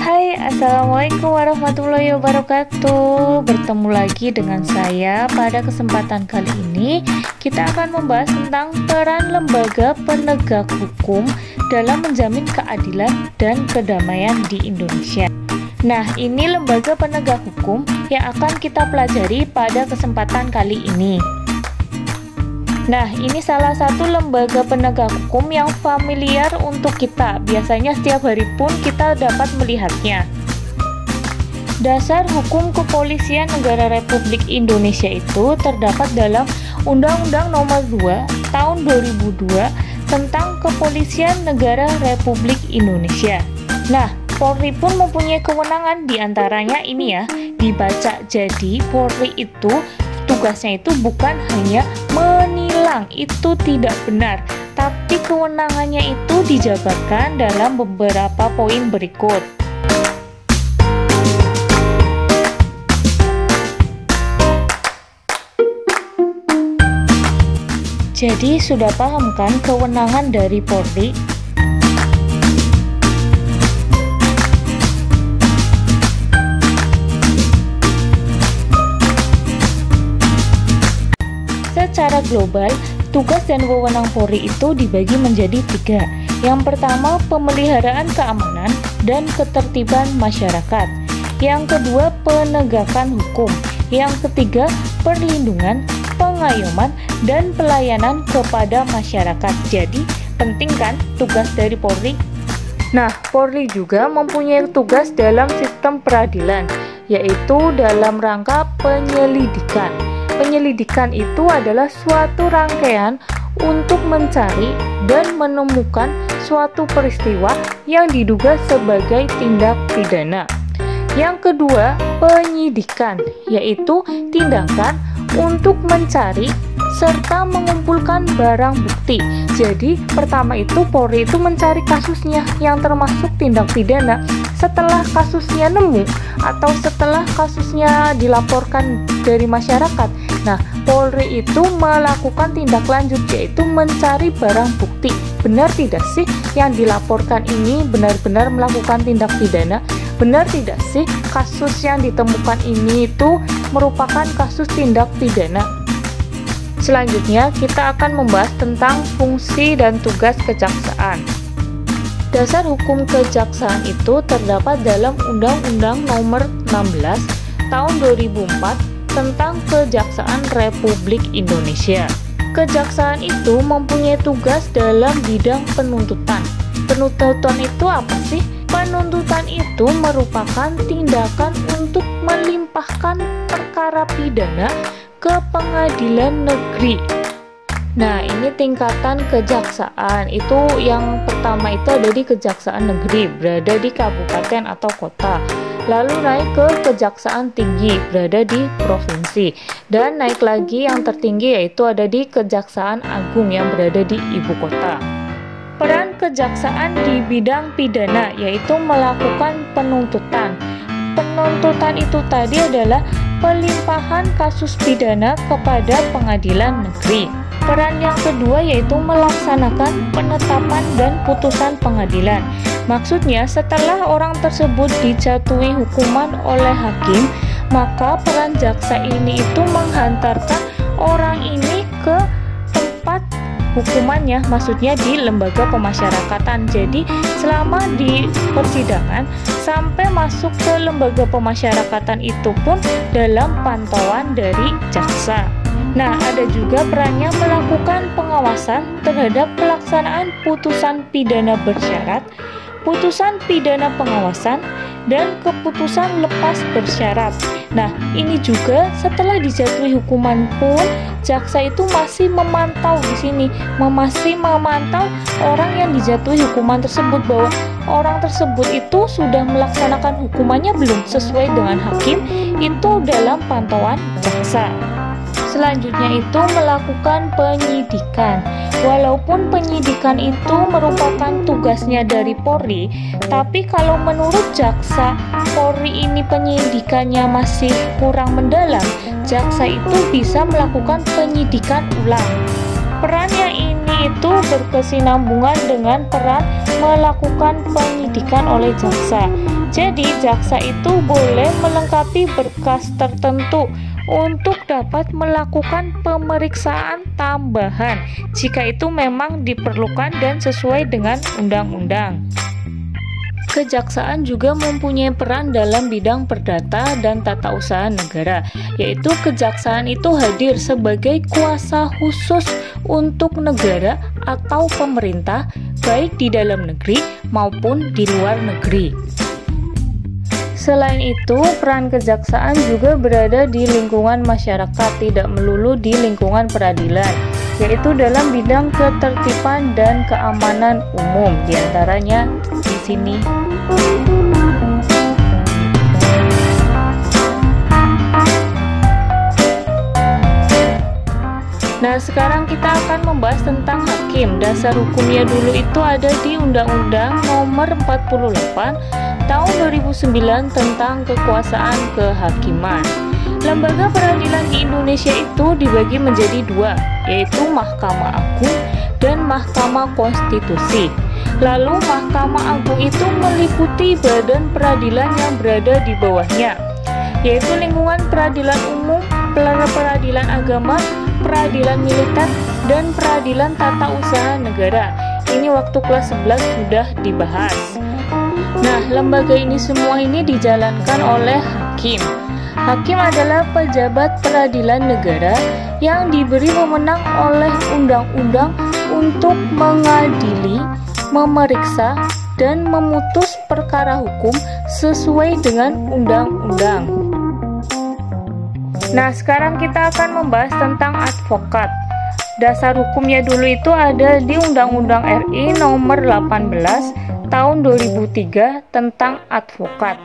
Hai, Assalamualaikum warahmatullahi wabarakatuh. Bertemu lagi dengan saya. Pada kesempatan kali ini kita akan membahas tentang peran lembaga penegak hukum dalam menjamin keadilan dan kedamaian di Indonesia. Nah, ini lembaga penegak hukum yang akan kita pelajari pada kesempatan kali ini. Nah, ini salah satu lembaga penegak hukum yang familiar untuk kita. Biasanya setiap hari pun kita dapat melihatnya. Dasar Hukum Kepolisian Negara Republik Indonesia itu terdapat dalam Undang-Undang Nomor 2 Tahun 2002 tentang Kepolisian Negara Republik Indonesia. Nah, Polri pun mempunyai kewenangan, diantaranya ini ya, dibaca. Jadi, Polri itu tugasnya itu bukan hanya menilang, itu tidak benar, tapi kewenangannya itu dijabarkan dalam beberapa poin berikut. Jadi sudah paham kan kewenangan dari Polri? Secara global, tugas dan wewenang Polri itu dibagi menjadi 3. Yang pertama, pemeliharaan keamanan dan ketertiban masyarakat. Yang kedua, penegakan hukum. Yang ketiga, perlindungan, pengayoman, dan pelayanan kepada masyarakat. Jadi, penting kan tugas dari Polri? Nah, Polri juga mempunyai tugas dalam sistem peradilan, yaitu dalam rangka penyelidikan. Penyelidikan itu adalah suatu rangkaian untuk mencari dan menemukan suatu peristiwa yang diduga sebagai tindak pidana. Yang kedua, penyidikan, yaitu tindakan untuk mencari serta mengumpulkan barang bukti. Jadi, pertama itu Polri itu mencari kasusnya yang termasuk tindak pidana. Setelah kasusnya nemu atau setelah kasusnya dilaporkan dari masyarakat, nah, Polri itu melakukan tindak lanjut, yaitu mencari barang bukti. Benar tidak sih yang dilaporkan ini benar-benar melakukan tindak pidana? Benar tidak sih kasus yang ditemukan ini itu merupakan kasus tindak pidana? Selanjutnya, kita akan membahas tentang fungsi dan tugas kejaksaan. Dasar hukum kejaksaan itu terdapat dalam Undang-Undang Nomor 16 Tahun 2004 tentang Kejaksaan Republik Indonesia. Kejaksaan itu mempunyai tugas dalam bidang penuntutan. Penuntutan itu apa sih? Penuntutan itu merupakan tindakan untuk melimpahkan perkara pidana ke pengadilan negeri. Nah, ini tingkatan kejaksaan. Itu yang pertama itu ada di kejaksaan negeri, berada di kabupaten atau kota. Lalu naik ke kejaksaan tinggi, berada di provinsi. Dan naik lagi yang tertinggi yaitu ada di kejaksaan agung yang berada di ibu kota. Peran kejaksaan di bidang pidana yaitu melakukan penuntutan. Penuntutan itu tadi adalah pelimpahan kasus pidana kepada pengadilan negeri. Peran yang kedua yaitu melaksanakan penetapan dan putusan pengadilan. Maksudnya, setelah orang tersebut dijatuhi hukuman oleh hakim, maka peran jaksa ini itu menghantarkan orang ini ke tempat hukumannya, maksudnya di lembaga pemasyarakatan. Jadi, selama di persidangan sampai masuk ke lembaga pemasyarakatan itu pun dalam pantauan dari jaksa. Nah, ada juga perannya melakukan pengawasan terhadap pelaksanaan putusan pidana bersyarat, putusan pidana pengawasan, dan keputusan lepas bersyarat. Nah, ini juga setelah dijatuhi hukuman pun jaksa itu masih memantau di sini, masih memantau orang yang dijatuhi hukuman tersebut, bahwa orang tersebut itu sudah melaksanakan hukumannya belum sesuai dengan hakim, itu dalam pantauan jaksa. Selanjutnya itu melakukan penyidikan. Walaupun penyidikan itu merupakan tugasnya dari Polri, tapi kalau menurut jaksa, Polri ini penyidikannya masih kurang mendalam. Jaksa itu bisa melakukan penyidikan ulang. Peran yang ini itu berkesinambungan dengan peran melakukan penyidikan oleh jaksa. Jadi jaksa itu boleh melengkapi berkas tertentu untuk dapat melakukan pemeriksaan tambahan jika itu memang diperlukan dan sesuai dengan undang-undang. Kejaksaan juga mempunyai peran dalam bidang perdata dan tata usaha negara, yaitu kejaksaan itu hadir sebagai kuasa khusus untuk negara atau pemerintah, baik di dalam negeri maupun di luar negeri. Selain itu, peran kejaksaan juga berada di lingkungan masyarakat, tidak melulu di lingkungan peradilan, yaitu dalam bidang ketertiban dan keamanan umum, diantaranya di sini. Nah, sekarang kita akan membahas tentang hakim. Dasar hukumnya dulu itu ada di Undang-Undang Nomor 48 Tahun 2009 tentang kekuasaan kehakiman. Lembaga peradilan di Indonesia itu dibagi menjadi dua, yaitu Mahkamah Agung dan Mahkamah Konstitusi. Lalu Mahkamah Agung itu meliputi badan peradilan yang berada di bawahnya, yaitu lingkungan peradilan umum, peradilan agama, peradilan militer, dan peradilan tata usaha negara. Ini waktu kelas 11 sudah dibahas. Nah, lembaga ini semua ini dijalankan oleh hakim. Hakim adalah pejabat peradilan negara yang diberi wewenang oleh undang-undang untuk mengadili, memeriksa, dan memutus perkara hukum sesuai dengan undang-undang. Nah, sekarang kita akan membahas tentang advokat. Dasar hukumnya dulu itu ada di Undang-Undang RI Nomor 18 Tahun 2003 tentang advokat.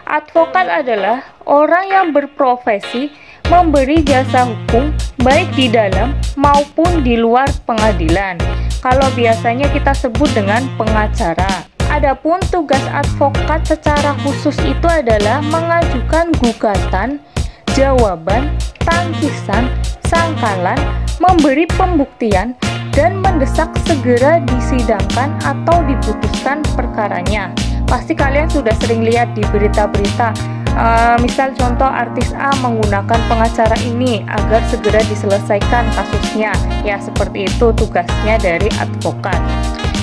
Advokat adalah orang yang berprofesi memberi jasa hukum baik di dalam maupun di luar pengadilan. Kalau biasanya kita sebut dengan pengacara. Adapun tugas advokat secara khusus itu adalah mengajukan gugatan, jawaban, tangkisan, sangkalan, memberi pembuktian, dan mendesak segera disidangkan atau diputuskan perkaranya. Pasti kalian sudah sering lihat di berita-berita, misal contoh artis A menggunakan pengacara ini agar segera diselesaikan kasusnya. Ya, seperti itu tugasnya dari advokat.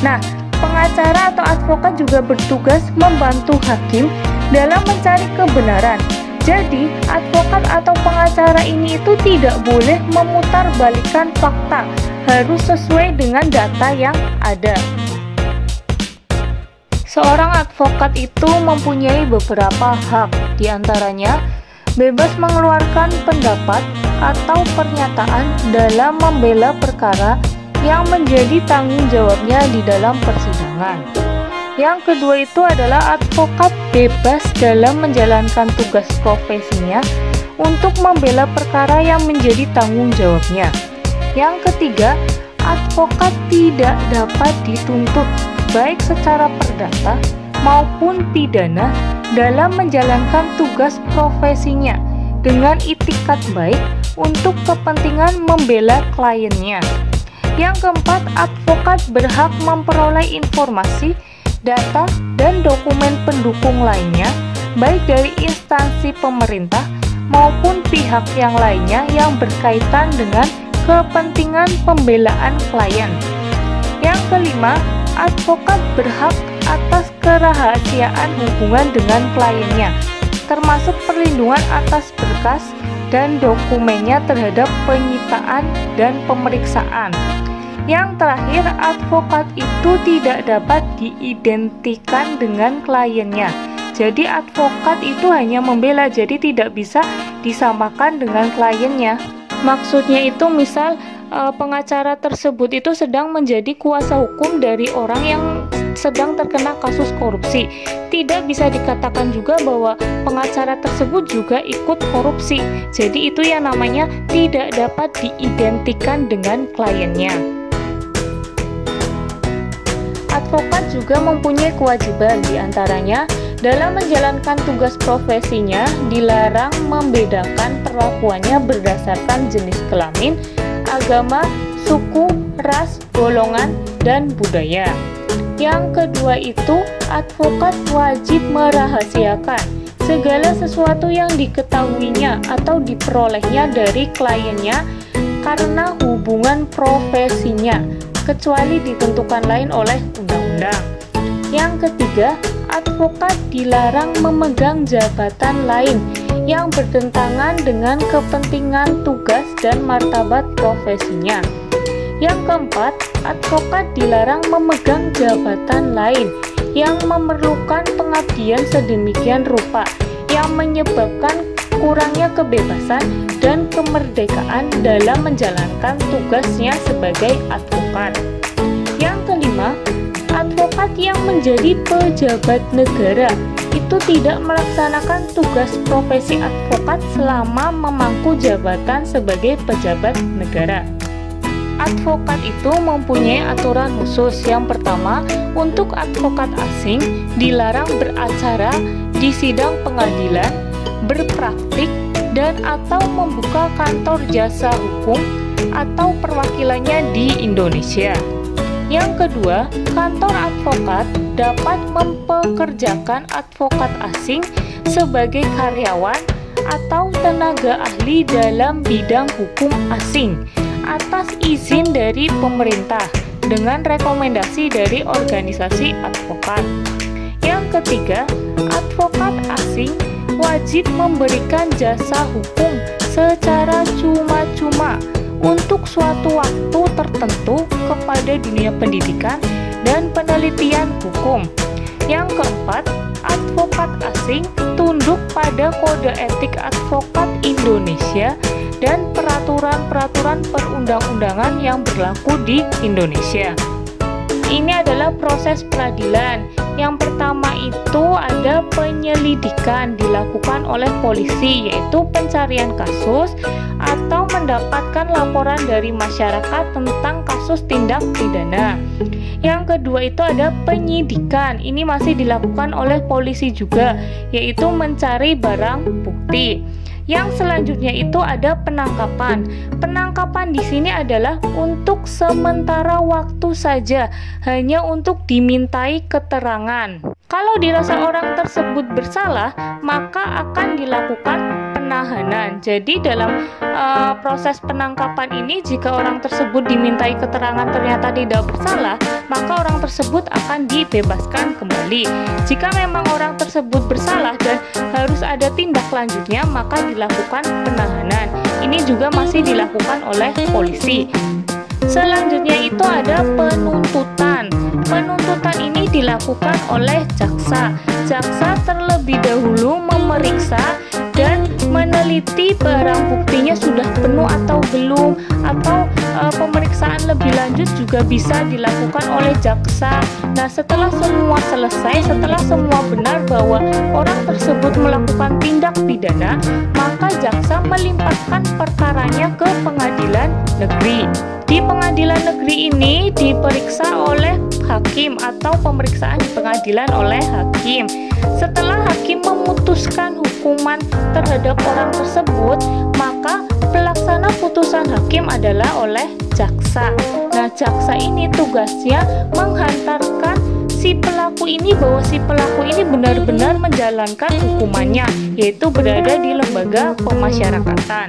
Nah, pengacara atau advokat juga bertugas membantu hakim dalam mencari kebenaran. Jadi, advokat atau pengacara ini itu tidak boleh memutarbalikkan fakta, harus sesuai dengan data yang ada. Seorang advokat itu mempunyai beberapa hak, diantaranya bebas mengeluarkan pendapat atau pernyataan dalam membela perkara yang menjadi tanggung jawabnya di dalam persidangan. Yang kedua itu adalah advokat bebas dalam menjalankan tugas profesinya untuk membela perkara yang menjadi tanggung jawabnya. Yang ketiga, advokat tidak dapat dituntut baik secara perdata maupun pidana dalam menjalankan tugas profesinya dengan itikat baik untuk kepentingan membela kliennya. Yang keempat, advokat berhak memperoleh informasi, data, dan dokumen pendukung lainnya, baik dari instansi pemerintah maupun pihak yang lainnya yang berkaitan dengan kepentingan pembelaan klien. Yang kelima, advokat berhak atas kerahasiaan hubungan dengan kliennya, termasuk perlindungan atas berkas dan dokumennya terhadap penyitaan dan pemeriksaan. Yang terakhir, advokat itu tidak dapat diidentikan dengan kliennya. Jadi advokat itu hanya membela, jadi tidak bisa disamakan dengan kliennya. Maksudnya itu misal pengacara tersebut itu sedang menjadi kuasa hukum dari orang yang sedang terkena kasus korupsi. Tidak bisa dikatakan juga bahwa pengacara tersebut juga ikut korupsi. Jadi itu yang namanya tidak dapat diidentikan dengan kliennya. Advokat juga mempunyai kewajiban, diantaranya dalam menjalankan tugas profesinya dilarang membedakan perlakuannya berdasarkan jenis kelamin, agama, suku, ras, golongan, dan budaya. Yang kedua itu, advokat wajib merahasiakan segala sesuatu yang diketahuinya atau diperolehnya dari kliennya karena hubungan profesinya, kecuali ditentukan lain oleh undang-undang. Yang ketiga, advokat dilarang memegang jabatan lain yang bertentangan dengan kepentingan tugas dan martabat profesinya. Yang keempat, advokat dilarang memegang jabatan lain yang memerlukan pengabdian sedemikian rupa yang menyebabkan kurangnya kebebasan dan kemerdekaan dalam menjalankan tugasnya sebagai advokat. Yang kelima, advokat yang menjadi pejabat negara itu tidak melaksanakan tugas profesi advokat selama memangku jabatan sebagai pejabat negara. Advokat itu mempunyai aturan khusus. Yang pertama, untuk advokat asing dilarang beracara di sidang pengadilan, berpraktik, dan atau membuka kantor jasa hukum atau perwakilannya di Indonesia. Yang kedua, kantor advokat dapat mempekerjakan advokat asing sebagai karyawan atau tenaga ahli dalam bidang hukum asing atas izin dari pemerintah dengan rekomendasi dari organisasi advokat. Yang ketiga, advokat asing wajib memberikan jasa hukum secara cuma-cuma untuk suatu waktu tertentu kepada dunia pendidikan dan penelitian hukum. Yang keempat, advokat asing tunduk pada kode etik advokat Indonesia dan peraturan-peraturan perundang-undangan yang berlaku di Indonesia. Ini adalah proses peradilan. Yang pertama itu ada penyelidikan dilakukan oleh polisi, yaitu pencarian kasus atau mendapatkan laporan dari masyarakat tentang kasus tindak pidana. Yang kedua itu ada penyidikan. Ini masih dilakukan oleh polisi juga, yaitu mencari barang bukti. Yang selanjutnya itu ada penangkapan. Penangkapan di sini adalah untuk sementara waktu saja, hanya untuk dimintai keterangan. Kalau dirasa orang tersebut bersalah, maka akan dilakukan penahanan. Jadi dalam proses penangkapan ini, jika orang tersebut dimintai keterangan ternyata tidak bersalah, maka orang tersebut akan dibebaskan kembali. Jika memang orang tersebut bersalah dan harus ada tindak lanjutnya, maka dilakukan penahanan. Ini juga masih dilakukan oleh polisi. Selanjutnya itu ada penuntutan. Penuntutan ini dilakukan oleh jaksa. Jaksa terlebih dahulu memeriksa dan meneliti barang buktinya sudah penuh atau belum, atau pemeriksaan lebih lanjut juga bisa dilakukan oleh jaksa. Nah, setelah semua selesai, setelah semua benar bahwa orang tersebut melakukan tindak pidana, maka jaksa melimpahkan perkaranya ke pengadilan negeri. Di pengadilan negeri ini diperiksa oleh hakim atau pemeriksaan di pengadilan oleh hakim. Setelah hakim memutuskan hukuman terhadap orang tersebut, maka pelaksana putusan hakim adalah oleh jaksa. Nah, jaksa ini tugasnya menghantarkan si pelaku ini bahwa si pelaku ini benar-benar menjalankan hukumannya, yaitu berada di lembaga pemasyarakatan.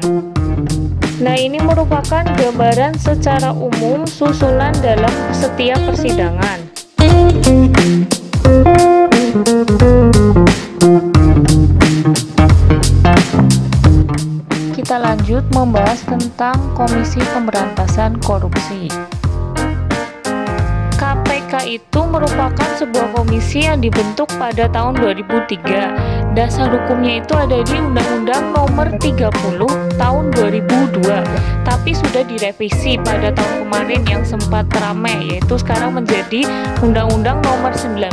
Nah, ini merupakan gambaran secara umum susunan dalam setiap persidangan. Kita lanjut membahas tentang Komisi Pemberantasan Korupsi. KPK itu merupakan sebuah komisi yang dibentuk pada tahun 2003. Dasar hukumnya itu ada di Undang-Undang Nomor 30 tahun 2002, tapi sudah direvisi pada tahun kemarin yang sempat ramai, yaitu sekarang menjadi Undang-Undang Nomor 19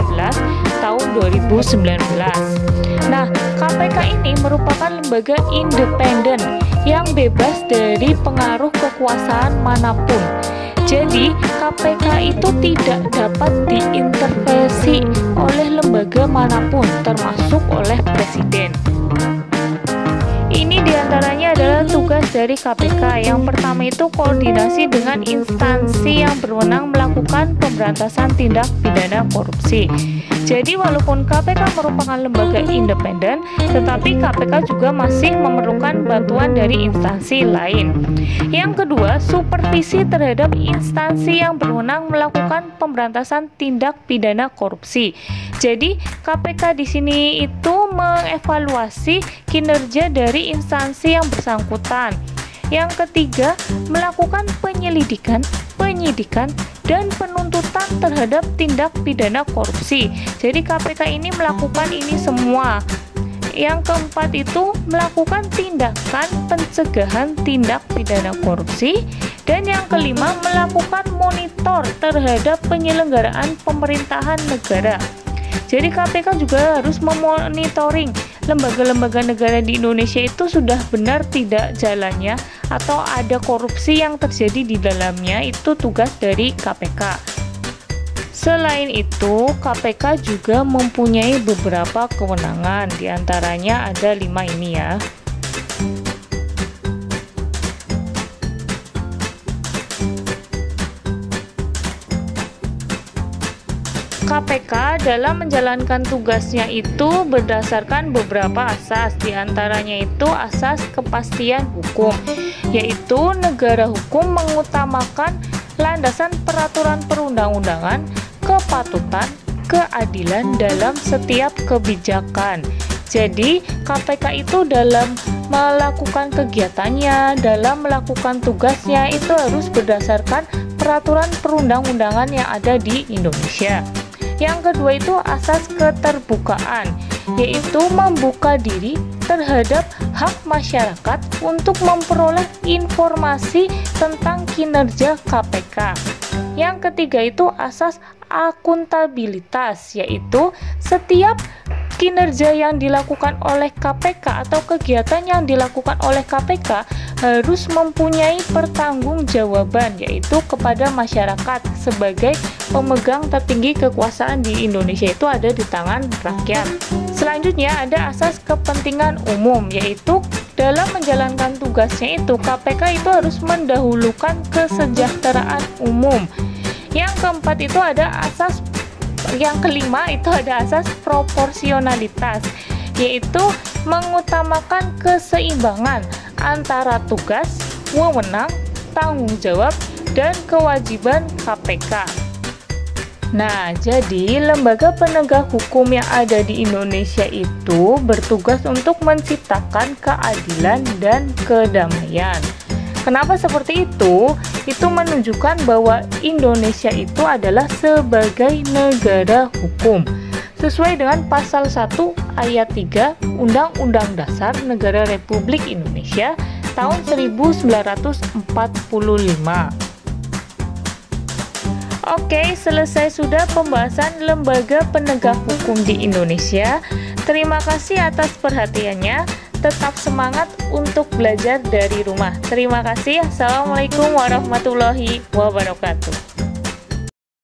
tahun 2019. Nah, KPK ini merupakan lembaga independen yang bebas dari pengaruh kekuasaan manapun. Jadi, KPK itu tidak dapat diintervensi oleh lembaga manapun, termasuk oleh presiden. Ini diantaranya adalah tugas dari KPK. Yang pertama itu koordinasi dengan instansi yang berwenang melakukan pemberantasan tindak pidana korupsi. Jadi walaupun KPK merupakan lembaga independen, tetapi KPK juga masih memerlukan bantuan dari instansi lain. Yang kedua, supervisi terhadap instansi yang berwenang melakukan pemberantasan tindak pidana korupsi. Jadi KPK di sini itu mengevaluasi kinerja dari instansi yang bersangkutan. Yang ketiga, melakukan penyelidikan, penyidikan, dan penuntutan terhadap tindak pidana korupsi. Jadi KPK ini melakukan ini semua. Yang keempat itu melakukan tindakan pencegahan tindak pidana korupsi. Dan yang kelima, melakukan monitor terhadap penyelenggaraan pemerintahan negara. Jadi KPK juga harus memonitoring lembaga-lembaga negara di Indonesia itu sudah benar tidak jalannya atau ada korupsi yang terjadi di dalamnya, itu tugas dari KPK. Selain itu, KPK juga mempunyai beberapa kewenangan, diantaranya ada 5 ini ya. KPK dalam menjalankan tugasnya itu berdasarkan beberapa asas, diantaranya itu asas kepastian hukum, yaitu negara hukum mengutamakan landasan peraturan perundang-undangan, kepatutan, keadilan dalam setiap kebijakan. Jadi KPK itu dalam melakukan kegiatannya, dalam melakukan tugasnya itu harus berdasarkan peraturan perundang-undangan yang ada di Indonesia. Yang kedua itu asas keterbukaan, yaitu membuka diri terhadap hak masyarakat untuk memperoleh informasi tentang kinerja KPK. Yang ketiga itu asas akuntabilitas, yaitu setiap kinerja yang dilakukan oleh KPK atau kegiatan yang dilakukan oleh KPK harus mempunyai pertanggungjawaban, yaitu kepada masyarakat. Sebagai pemegang tertinggi kekuasaan di Indonesia itu ada di tangan rakyat. Selanjutnya ada asas kepentingan umum, yaitu dalam menjalankan tugasnya itu KPK itu harus mendahulukan kesejahteraan umum. Yang keempat itu ada asas yang kelima itu ada asas proporsionalitas, yaitu mengutamakan keseimbangan antara tugas, wewenang, tanggung jawab, dan kewajiban KPK. Nah, jadi lembaga penegak hukum yang ada di Indonesia itu bertugas untuk menciptakan keadilan dan kedamaian. Kenapa seperti itu? Itu menunjukkan bahwa Indonesia itu adalah sebagai negara hukum. Sesuai dengan pasal 1 ayat 3 Undang-Undang Dasar Negara Republik Indonesia tahun 1945. Oke, selesai sudah pembahasan lembaga penegak hukum di Indonesia. Terima kasih atas perhatiannya. Tetap semangat untuk belajar dari rumah. Terima kasih. Assalamualaikum warahmatullahi wabarakatuh.